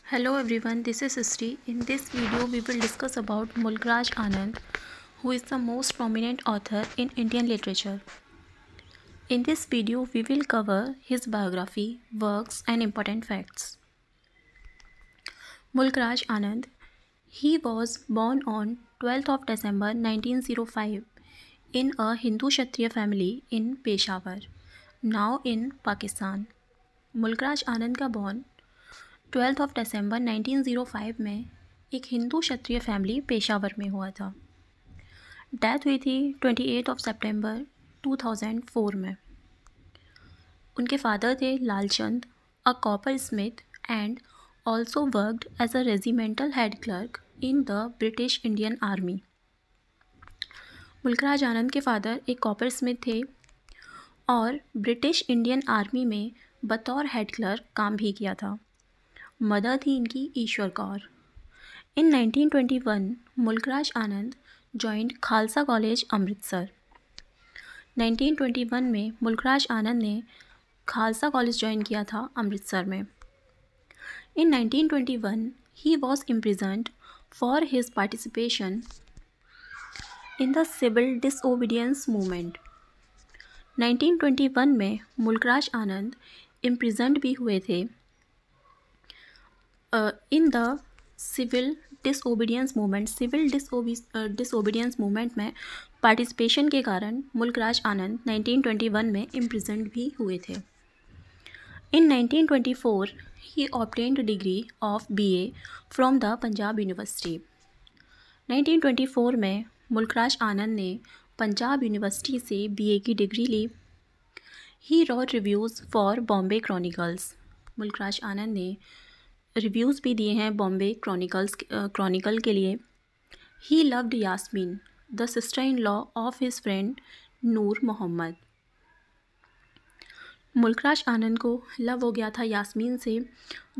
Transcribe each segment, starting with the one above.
Hello everyone, this is Sri. In this video, we will discuss about Mulkraj Anand, who is the most prominent author in Indian literature. In this video, we will cover his biography, works and important facts. Mulkraj Anand, he was born on 12th of December 1905 in a Hindu Kshatriya family in Peshawar, now in Pakistan. Mulk Raj आनंद का born 12 of December 1905 में एक हिंदू क्षत्रिय family Peshawar में हुआ था। Death हुई थी 28 of सितंबर 2004 में। उनके फादर थे Lalchand, a copper smith and also worked as a regimental head clerk in the British Indian Army. Mulkraj Anand के फादर एक कॉपर स्मिथ थे और ब्रिटिश इंडियन आर्मी में बतौर हेड क्लर्क काम भी किया था। मदर थी इनकी ईश्वर कौर। इन 1921 मुल्कराज आनंद जॉइंड खालसा कॉलेज अमृतसर। 1921 में मुल्कराज आनंद ने खालसा कॉलेज ज्वाइन किया था अमृतसर में। In 1921 he was imprisoned for his participation in the civil disobedience movement. 1921 में मुल्कराज आनंद इम्प्रिजन्ड भी हुए थे in the civil disobedience movement. Civil disobedience movement में पार्टिसिपेशन के कारण मुल्कराज आनंद 1921 में इम्प्रिजन्ड भी हुए थे। In 1924 he obtained degree of BA from the Punjab University. 1924 में मुल्कराज आनंद ने पंजाब यूनिवर्सिटी से BA की डिग्री ली। He wrote reviews for Bombay Chronicles. Mulkraj Anand ने रिव्यूज़ भी दिए हैं बॉम्बे क्रॉनिकल के लिए। He loved Yasmin, the sister in law of his friend Noor Mohammad. Mulkraj Anand को लव हो गया था यास्मीन से,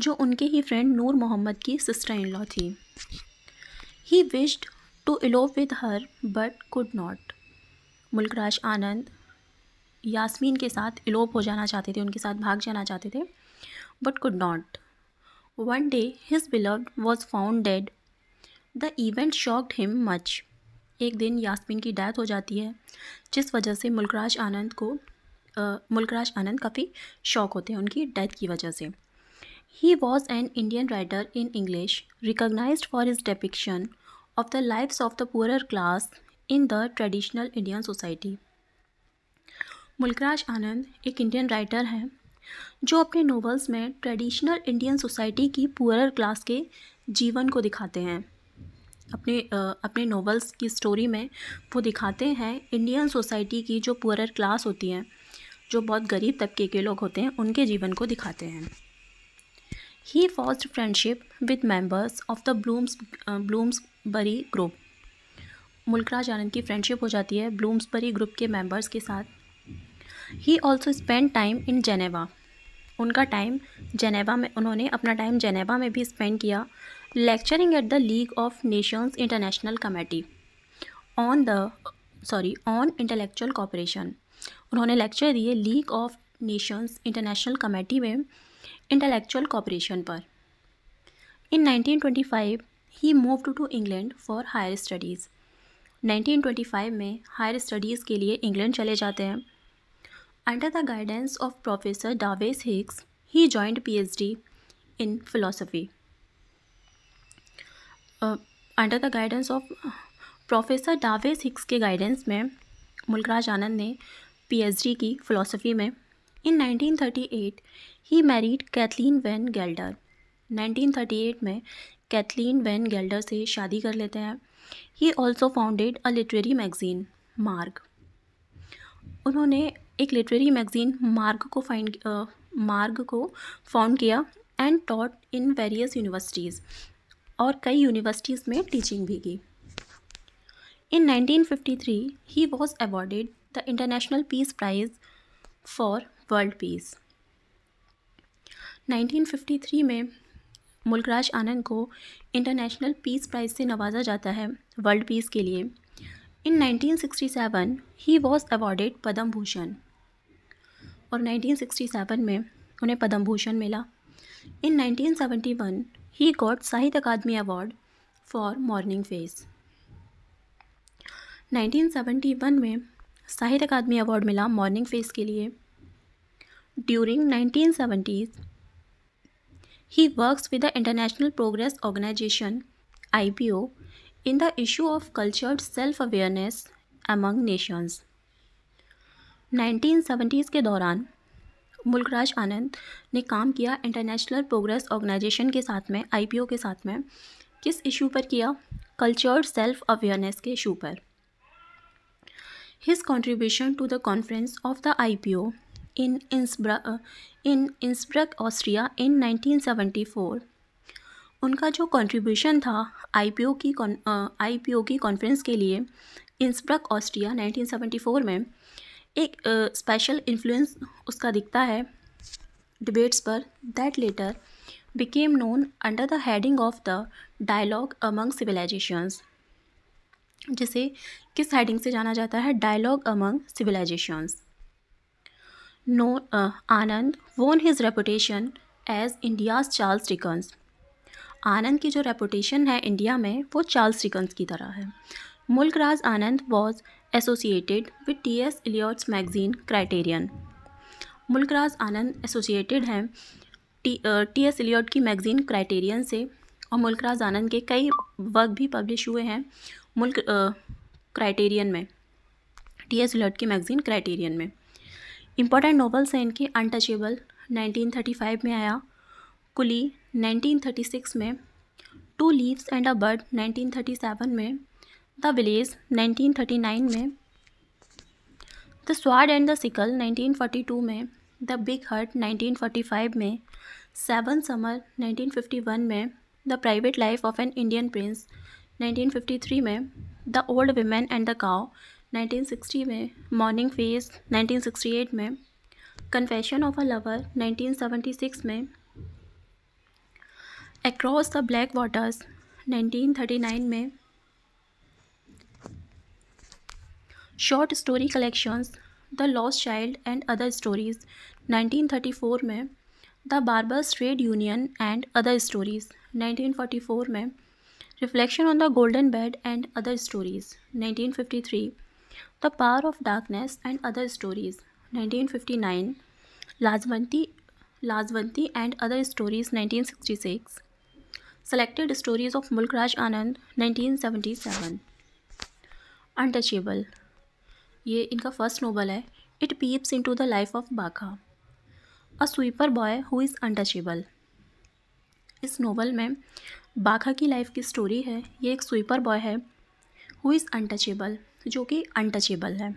जो उनके ही फ्रेंड नूर मोहम्मद की सिस्टर इन लॉ थी। He wished to elope with her but could not. Mulkraj Anand Yasmin के साथ इलोप हो जाना चाहते थे, उनके साथ भाग जाना चाहते थे, but could not. One day his beloved was found dead. The event shocked him much. एक दिन यास्मीन की डेथ हो जाती है, जिस वजह से मुल्कराज आनंद काफ़ी शॉक होते हैं उनकी डेथ की वजह से। He was an Indian writer in English recognised for his depiction of the lives of the poorer class in the traditional Indian society. Mulkraj Anand एक इंडियन राइटर हैं जो अपने नॉवेल्स में ट्रेडिशनल इंडियन सोसाइटी की पुअरर क्लास के जीवन को दिखाते हैं। अपने नॉवेल्स की स्टोरी में वो दिखाते हैं इंडियन सोसाइटी की जो पुअरर क्लास होती हैं, जो बहुत गरीब तबके के लोग होते हैं, उनके जीवन को दिखाते हैं। He forced friendship with members of the Bloomsbury Group. Mulkraj Anand की फ्रेंडशिप हो जाती है ब्लूम्सबरी ग्रुप के मेंबर्स के साथ। He also spend time in Geneva. उन्होंने अपना टाइम जेनेवा में भी स्पेंड किया, lecturing at the League of Nations International Committee on Intellectual Cooperation. उन्होंने लेक्चर दिए League of Nations International Committee में इंटेलेक्चुअल कॉपरेशन पर। In 1925 he moved to England for higher studies. 1925 में हायर स्टडीज़ के लिए इंग्लैंड चले जाते हैं। Under the guidance of Professor Davis Hicks, he joined PhD in philosophy. Under the guidance of Professor Davis Hicks के guidance में मुल्कराज आनंद ने PhD की फ़िलासफ़ी में। In 1938 he married Kathleen Van Gelder. 1938 में कैथलीन वैन गेल्डर से शादी कर लेते हैं। He also founded a literary magazine, मार्ग। उन्होंने एक लिटरेरी मैगज़ीन मार्ग को फाउंड किया and taught in various universities, और कई यूनिवर्सिटीज़ में टीचिंग भी की। इन 1953 he was awarded the international peace prize for world peace. 1953 में मुल्कराज आनंद को इंटरनेशनल पीस प्राइज़ से नवाजा जाता है वर्ल्ड पीस के लिए। इन 1967 he was awarded Padma Bhushan, और 1967 में उन्हें पद्म भूषण मिला। इन 1971 ही गॉट साहित्य अकादमी अवार्ड फॉर मॉर्निंग फेस। 1971 में साहित्य अकादमी अवार्ड मिला मॉर्निंग फेस के लिए। During 1970s he works with the International Progress Organization IPO in the issue of cultured self-awareness among nations। 1970s के दौरान मुल्कराज आनंद ने काम किया इंटरनेशनल प्रोग्रेस ऑर्गेनाइजेशन के साथ में, IPO के साथ में। किस इशू पर किया? कल्चर्ड सेल्फ अवेयरनेस के इशू पर। His contribution to the conference of the IPO in Innsbruck Austria in 1974। उनका जो कंट्रीब्यूशन था IPO की कॉन्फ्रेंस के लिए इंसब्रक ऑस्ट्रिया 1974 में, एक स्पेशल इन्फ्लुएंस उसका दिखता है डिबेट्स पर, that later became known under the heading of the dialogue among civilisations, जिसे किस हेडिंग से जाना जाता है? Dialogue among civilisations. Anand won his reputation as India's Charles Dickens. आनंद की जो रेपुटेशन है इंडिया में वो चार्ल्स डिकन्स की तरह है। Mulkraj Anand was associated with T.S. Eliot's magazine Criterion. Mulkraj Anand associated हैं T.S. Eliot की मैगजीन क्राइटेरियन से, और मुल्कराज आनंद के कई वर्क भी पब्लिश हुए हैं क्राइटेरियन में, T.S. Eliot की मैगजीन क्राइटेरियन में। इम्पॉर्टेंट नॉवेल्स हैं इनके, अनटचेबल 1935 में आया, कुली 1936 में, two leaves and a bird 1937 में, द विलेज 1939 में, the sword and the sickle 1942 में, द बिग हट 1945 में, सेवन समर 1951 में, the private life of an Indian Prince 1953 में, the old women and the cow 1960 में, मॉर्निंग फेस 1968 में, confession of a lover 1976 में, अक्रॉस द ब्लैक वाटर्स 1939 में, short story collections the lost child and other stories 1934 में, the barber's trade union and other stories 1944 में, reflection on the golden bed and other stories 1953, the power of darkness and other stories 1959, Lajwanti and other stories 1966, selected stories of Mulkraj Anand 1977। Untouchable, ये इनका first novel है। It peeps into the life of Bakha, a sweeper boy who is untouchable. इस novel में बाखा की life की story है। ये एक स्वीपर बॉय है हु इज़ अनटचेबल, जो कि अनटचेबल है।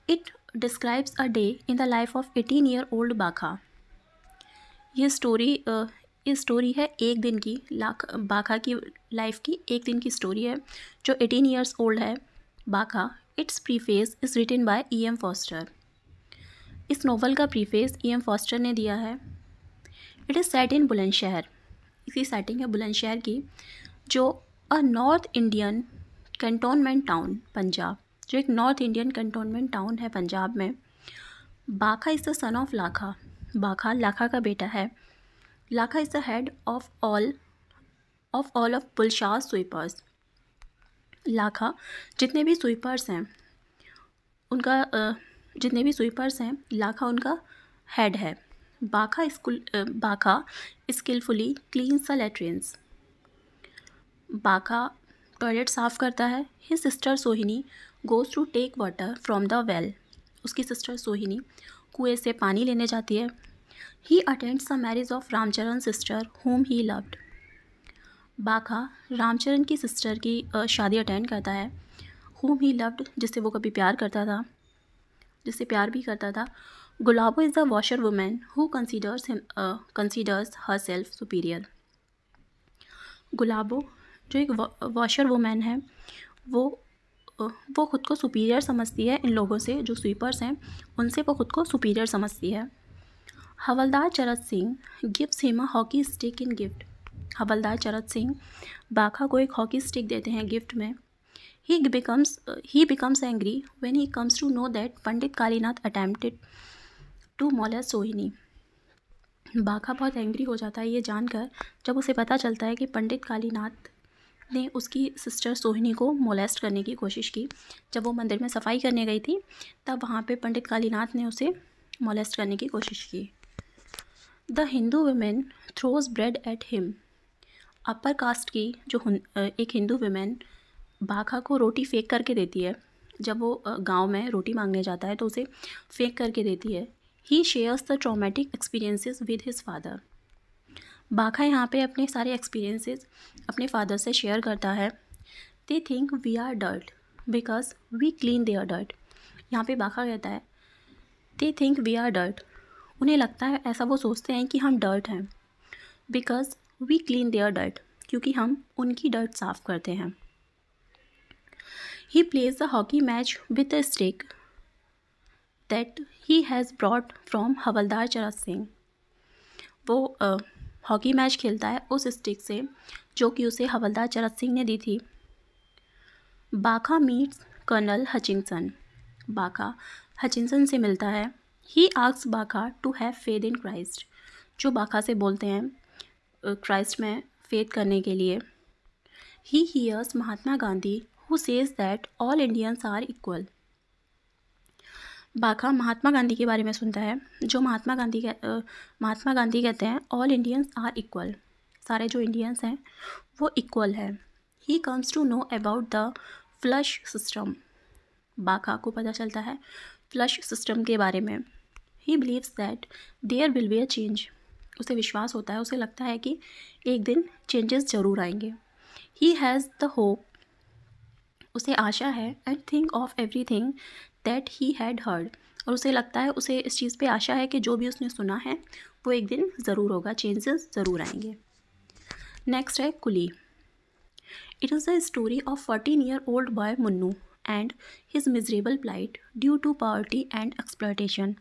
It describes a day in the life of 18-year-old बाखा। ये स्टोरी है एक दिन की, बाखा की लाइफ की एक दिन की स्टोरी है, जो 18 years old है Bakha. Its preface is written by E.M. Forster. इस नोवेल का प्रीफेस E.M. फॉस्टर ने दिया है। It is set in Bulandshahr, इसकी सेटिंग है बुलंदशहर की, जो a north Indian cantonment town, Punjab, जो एक नॉर्थ इंडियन कैंटोनमेंट टाउन है पंजाब में। Bakha is the son of Lakha, Bakha Lakha का बेटा है। Lakha is the head of all of Bulashah sweepers. Lakha जितने भी स्वीपर्स हैं लाखा उनका हेड है। बाखा स्किलफुली क्लीन्स द लेट्रिन्स, बाखा टॉयलेट साफ़ करता है। His sister Sohini goes to take water from the well, उसकी सिस्टर सोहिनी कुएं से पानी लेने जाती है। He attends the marriage of Ramcharan sister whom he loved, Bakha Ramcharan की सिस्टर की शादी अटेंड करता है। होम ही लव्ड, जिससे वो कभी प्यार करता था, जिससे प्यार भी करता था। Gulabo is the washer women who considers herself superior. Gulabo जो एक वॉशर वुमेन है, वो खुद को सुपीरियर समझती है इन लोगों से, जो स्वीपर्स हैं उनसे वो खुद को सुपीरियर समझती है। Havildar Charat Singh gives him a hockey stick in gift, Havildar Charat Singh बाखा को एक हॉकी स्टिक देते हैं गिफ्ट में। he becomes angry when he comes to know that Pandit Kalinath attempted to molest सोहिनी। बाघा बहुत एंग्री हो जाता है ये जानकर, जब उसे पता चलता है कि पंडित कालीनाथ ने उसकी सिस्टर सोहिनी को मोलेस्ट करने की कोशिश की। जब वो मंदिर में सफाई करने गई थी, तब वहाँ पे पंडित कालीनाथ ने उसे मोलेस्ट करने की कोशिश की। The Hindu women throws bread at him. Upper caste की जो एक हिंदू वुमेन बाघा को रोटी फेंक करके देती है। जब वो गांव में रोटी मांगने जाता है तो उसे फेंक करके देती है। He shares the traumatic experiences with his father. Bakha यहाँ पे अपने सारे एक्सपीरियंसेस अपने फादर से शेयर करता है। They think we are dirt because we clean their dirt. यहाँ पे बाघा कहता है they think we are dirt. उन्हें लगता है, ऐसा वो सोचते हैं कि हम डर्ट हैं, because we clean their dirt, क्योंकि हम उनकी डर्ट साफ़ करते हैं। He plays the hockey match with a stick that he has brought from Havildar Charat Singh. वो हॉकी मैच खेलता है उस स्टिक से जो कि उसे हवलदार चरत सिंह ने दी थी। Bakha meets colonel Hutchinson. Bakha Hutchinson से मिलता है। He asks Bakha to have faith in Christ. जो बाघा से बोलते हैं क्राइस्ट में फेथ करने के लिए। He hears Mahatma Gandhi who says that all Indians are equal. Bakha Mahatma Gandhi के बारे में सुनता है, जो महात्मा गांधी कहते हैं ऑल इंडियंस आर इक्वल। सारे जो इंडियंस हैं वो इक्वल है। He comes to know about the flush system. Bakha को पता चलता है फ्लश सिस्टम के बारे में। He believes that there will be a change. उसे विश्वास होता है, उसे लगता है कि एक दिन चेंजेस ज़रूर आएंगे। He has the hope. उसे आशा है and think of everything that he had heard. और उसे लगता है, उसे इस चीज़ पे आशा है कि जो भी उसने सुना है वो एक दिन ज़रूर होगा, चेंजेस ज़रूर आएंगे। नेक्स्ट है Coolie. It is the story of 14-year-old boy Munnu and his miserable plight due to poverty and exploitation.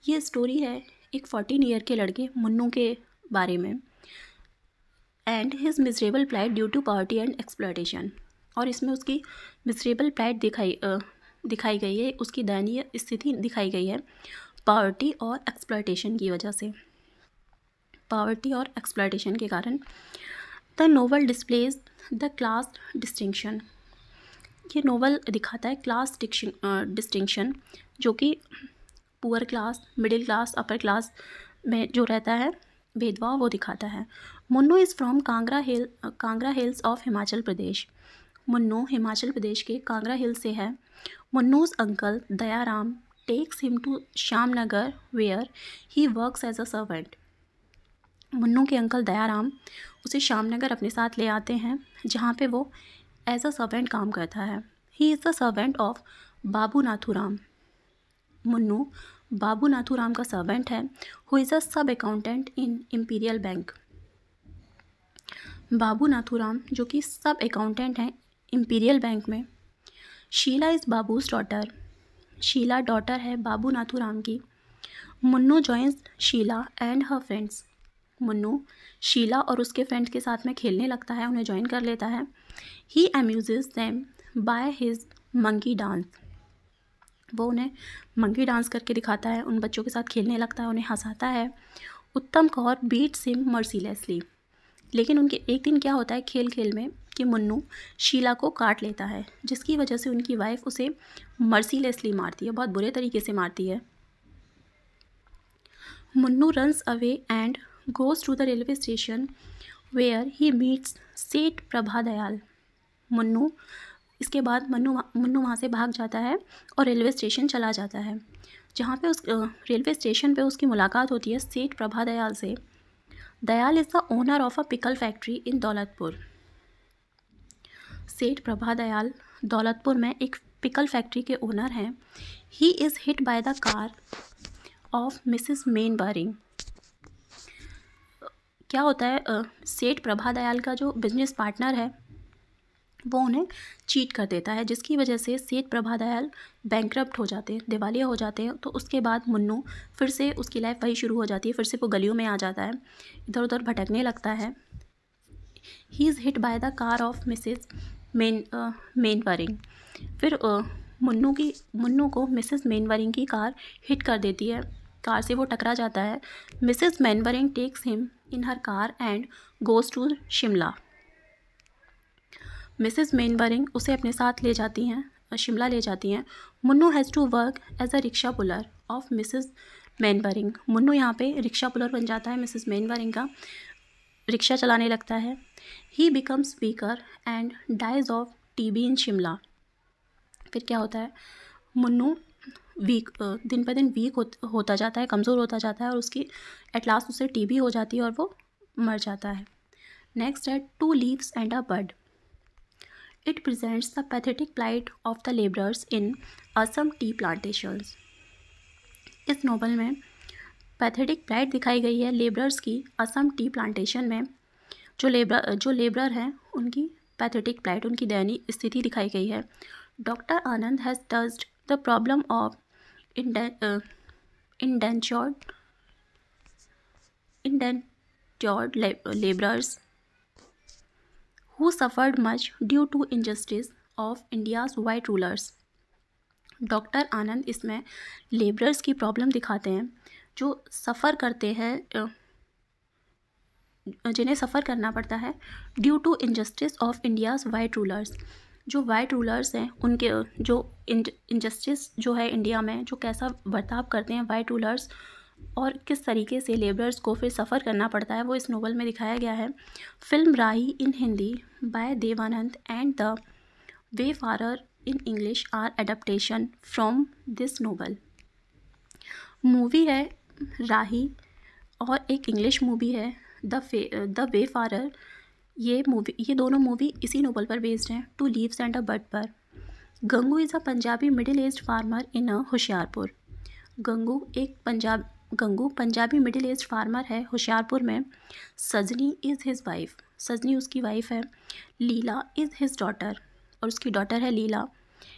ये स्टोरी है एक 14 ईयर के लड़के मुन्नू के बारे में, and his miserable plight due to poverty and exploitation. और इसमें उसकी मिजरेबल प्लाइट दिखाई गई है, उसकी दयनीय स्थिति दिखाई गई है पॉवर्टी और एक्सप्लॉयटेशन की वजह से, पॉवर्टी और एक्सप्लॉयटेशन के कारण। The novel displays the class distinction. ये नोवेल दिखाता है क्लास डिस्टिंक्शन, जो कि poor class, middle class, upper class में जो रहता है भेदभाव, वो दिखाता है। Munnu is from Kangra hills of Himachal Pradesh. Munnu Himachal Pradesh के कांगड़ा हिल्स से है। Munnu's uncle Dayaram takes him to Shyamnagar where he works as a servant. Munnu के अंकल दयाराम उसे श्यामनगर अपने साथ ले आते हैं, जहाँ पे वो एज अ सर्वेंट काम करता है। He is the servant of Babu Nathuram. Munnu Babu Nathuram का सर्वेंट है, who is a sub accountant in Imperial Bank. Babu Nathuram जो कि सब अकाउंटेंट हैं इम्पीरियल बैंक में। Sheela is Babu's daughter. Sheela daughter है बाबू नाथूराम की। Munnu joins Sheela and her friends. Munnu Sheela और उसके फ्रेंड्स के साथ में खेलने लगता है, उन्हें ज्वाइन कर लेता है। He amuses them by his monkey dance. वो उन्हें मंकी डांस करके दिखाता है, उन बच्चों के साथ खेलने लगता है, उन्हें हंसाता है। उत्तम कौर बीट्स हिम मर्सीलेसली। लेकिन उनके एक दिन क्या होता है खेल खेल में कि मुन्नू शीला को काट लेता है, जिसकी वजह से उनकी वाइफ उसे मर्सीलेसली मारती है, बहुत बुरे तरीके से मारती है। Munnoo runs away and goes to the railway station where he meets Seth Prabha Dayal. Munnu इसके बाद मुन्नू वहाँ से भाग जाता है और रेलवे स्टेशन चला जाता है, जहाँ पे उस रेलवे स्टेशन पे उसकी मुलाकात होती है सेठ प्रभा दयाल से। Dayal is the owner of a pickle factory in Daulatpur. सेठ प्रभा दयाल दौलतपुर में एक पिकल फैक्ट्री के ओनर हैं। He is hit by the car of Mrs Mainwaring. क्या होता है, सेठ प्रभा दयाल का जो बिजनेस पार्टनर है वो उन्हें चीट कर देता है, जिसकी वजह से सेठ प्रभा दयाल बैंकरप्ट हो जाते हैं, दिवालिया हो जाते हैं। तो उसके बाद मुन्नू फिर से उसकी लाइफ वही शुरू हो जाती है, फिर से वो गलियों में आ जाता है, इधर उधर भटकने लगता है। He is hit by the car of Mrs Mainwaring. फिर मुन्नू को मिसेस मेनवरिंग की कार हिट कर देती है। कार से वो टकरा जाता है। Mrs Mainwaring takes him in her car and goes to Shimla. Mrs Mainwaring उसे अपने साथ ले जाती हैं, शिमला ले जाती हैं। Munnu has to work as a rickshaw puller of Mrs Mainwaring. Munnu यहाँ पे रिक्शा पुलर बन जाता है, मिसेस मैनबरिंग का रिक्शा चलाने लगता है। He becomes weaker and dies of TB in Shimla. फिर क्या होता है, मुन्नू दिन पर दिन वीक होता जाता है, कमज़ोर होता जाता है और उसकी एट लास्ट उसे टीबी हो जाती है और वो मर जाता है। नेक्स्ट है two leaves and a bud. It presents the pathetic plight of the labourers in Assam tea plantations. इस नोवेल में पैथेटिक प्लाइट दिखाई गई है लेबरर्स की असम टी प्लांटेशन में। जो लेबरर हैं उनकी पैथेटिक प्लाइट, उनकी दयनीय स्थिति दिखाई गई है। Doctor Anand has touched the problem of indentured laborers who suffered much due to injustice of India's white rulers। Doctor Anand इसमें लेबरर्स की प्रॉब्लम दिखाते हैं जो सफ़र करते हैं, जिन्हें सफ़र करना पड़ता है due to injustice of India's white rulers. जो वाइट रूलर्स हैं उनके जो इनजस्टिस जो है इंडिया में, जो कैसा बर्ताव करते हैं वाइट रूलर्स और किस तरीके से लेबरर्स को फिर सफ़र करना पड़ता है, वो इस नोवेल में दिखाया गया है। Film Rahi in Hindi by Devanand and the Wayfarer in English are adaptation from this novel. Movie है राही और एक इंग्लिश मूवी है द वेफारर। ये दोनों मूवी इसी नोवेल पर बेस्ड हैं, two leaves and a bud पर। Gangu is a Punjabi middle aged farmer in a Hoshiarpur. Gangu Punjabi middle aged farmer है होशियारपुर में। सजनी इज़ हिज वाइफ, सजनी उसकी वाइफ है। लीला इज़ हिज डॉटर, और उसकी डॉटर है Leela.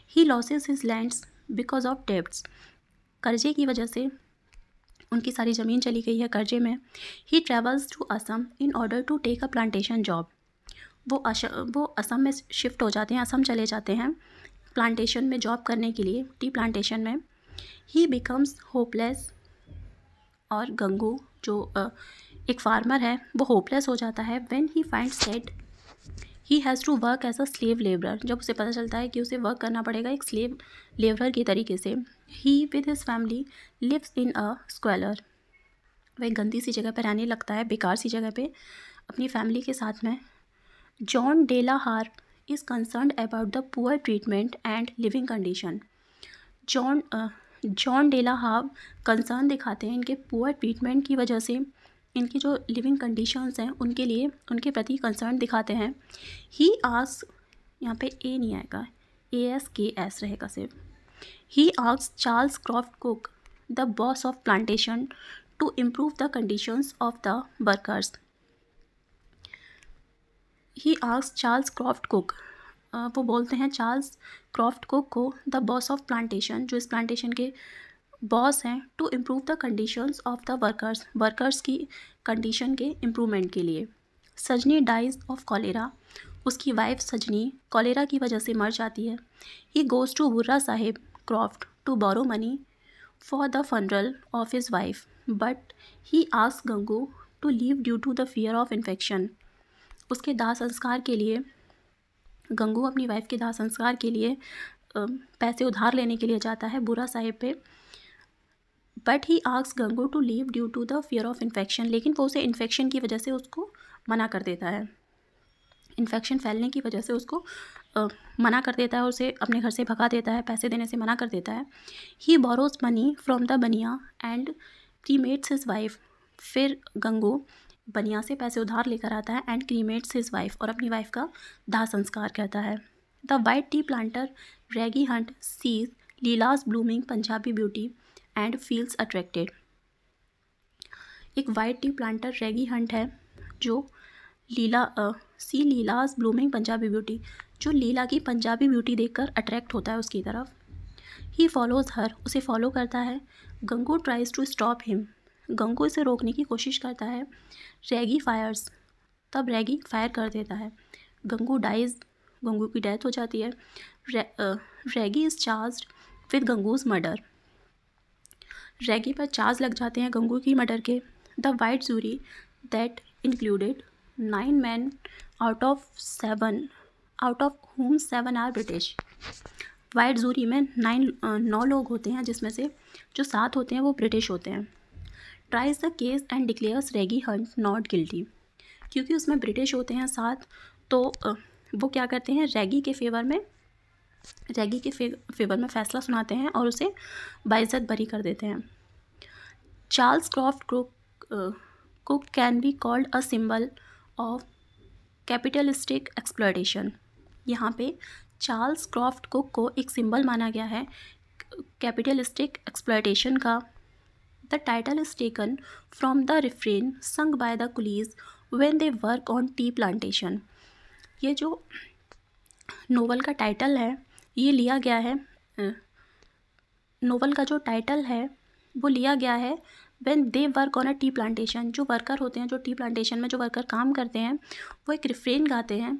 He loses his lands because of debts, कर्जे की वजह से उनकी सारी ज़मीन चली गई है कर्जे में। He travels to Assam in order to take a plantation job. वो असम में शिफ्ट हो जाते हैं, असम चले जाते हैं प्लांटेशन में जॉब करने के लिए, टी प्लांटेशन में। ही बिकम्स होपलेस, और गंगू जो एक फार्मर है वो होपलेस हो जाता है when he finds that he has to work as a slave labourer. जब उसे पता चलता है कि उसे वर्क करना पड़ेगा एक स्लेव लेबरर के तरीके से। He with his family lives in a squalor. वह गंदी सी जगह पर रहने लगता है, बेकार सी जगह पे अपनी फैमिली के साथ में। John de la Havre is concerned about the poor treatment and living condition. John de la Havre concern दिखाते हैं इनके पुअर ट्रीटमेंट की वजह से, इनकी जो लिविंग कंडीशंस हैं उनके लिए, उनके प्रति कंसर्न दिखाते हैं। ही आस्क, यहाँ पे ए नहीं आएगा, ASKS रहेगा सिर्फ। He ask Charles Croft Cooke the boss of plantation to improve the conditions of the workers. He ask Charles Croft Cooke, वो बोलते हैं चार्ल्स क्रॉफ्ट कुक को, द बॉस ऑफ प्लांटेशन, जो इस प्लांटेशन के बॉस हैं, to improve the conditions of the workers की condition के इम्प्रूवमेंट के लिए। सजनी डाइज ऑफ कॉलेरा, उसकी वाइफ सजनी कॉलेरा की वजह से मर जाती है। He goes to burra sahib Croft to borrow money for the funeral of his wife, but he ask Gangu to leave due to the fear of infection. उसके दाह संस्कार के लिए गंगू अपनी वाइफ के दाह संस्कार के लिए पैसे उधार लेने के लिए जाता है बुर्रा साहिब पे, but he ask Gangu to leave due to the fear of infection. लेकिन वो उसे इन्फेक्शन की वजह से उसको मना कर देता है, इन्फेक्शन फैलने की वजह से उसको मना कर देता है, उसे अपने घर से भगा देता है, पैसे देने से मना कर देता है। ही बोरोज मनी फ्रॉम द बनिया एंड क्रीमेट्स हिज वाइफ। फिर गंगू बनिया से पैसे उधार लेकर आता है एंड क्रीमेट्स हिज वाइफ, और अपनी वाइफ का दाह संस्कार करता है। The white tea planter Reggie Hunt sees Leela's blooming Punjabi beauty and feels attracted. एक white tea planter Reggie Hunt है जो लीलाज ब्लूमिंग पंजाबी ब्यूटी, जो लीला की पंजाबी ब्यूटी देखकर अट्रैक्ट होता है उसकी तरफ। ही फॉलोज हर, उसे फॉलो करता है। Gangu tries to stop him, Gangu इसे रोकने की कोशिश करता है। रैगी फायर्स, तब रैगी फायर कर देता है। गंगू डाइज, गंगू की डेथ हो जाती है। Reggie is charged with Gangu's murder. Reggie पर चार्ज लग जाते हैं गंगू की मर्डर के। The white jury that included 9 men out of whom 7 are British. White jury में 9 लोग होते हैं, जिसमें से जो 7 होते हैं वो ब्रिटिश होते हैं। Tries the case and declares ragi Hunt not guilty. क्योंकि उसमें ब्रिटिश होते हैं 7, तो वो क्या करते हैं, रैगी के फेवर में फ़ैसला सुनाते हैं और उसे बाइज़्ज़त बरी कर देते हैं। Charles Croft Cooke can be called a symbol of capitalistic exploitation. यहाँ पे चार्ल्स क्रॉफ्ट कुक को एक सिंबल माना गया है कैपिटलिस्टिक एक्सप्लॉयटेशन का। The title is taken from the refrain sung by the Coolidge when they work on tea plantation. ये जो नोवेल का टाइटल है ये लिया गया है, नोवेल का जो टाइटल है वो लिया गया है when they work on a tea plantation. जो वर्कर होते हैं, जो टी प्लांटेशन में जो वर्कर काम करते हैं, वो एक रिफ्रेन गाते हैं,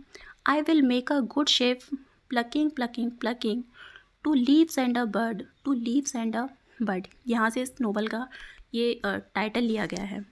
I will make a good chef plucking plucking plucking two leaves and a bird, two leaves and a bird. यहाँ से इस नोवेल का ये टाइटल लिया गया है।